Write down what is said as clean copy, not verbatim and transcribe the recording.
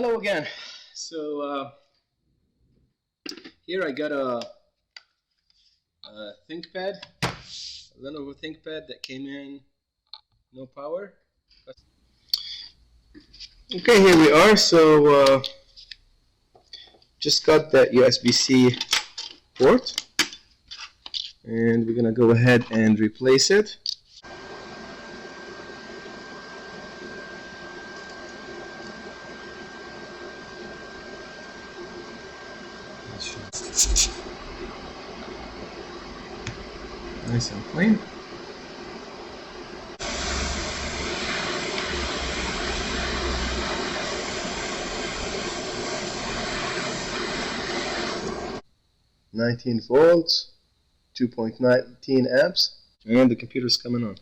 Hello again. So here I got a ThinkPad, a Lenovo ThinkPad that came in no power. Okay, here we are. So just got that USB-C port, and we're gonna go ahead and replace it. Nice and clean. "19 volts, 2.19 amps, and the computer's coming on."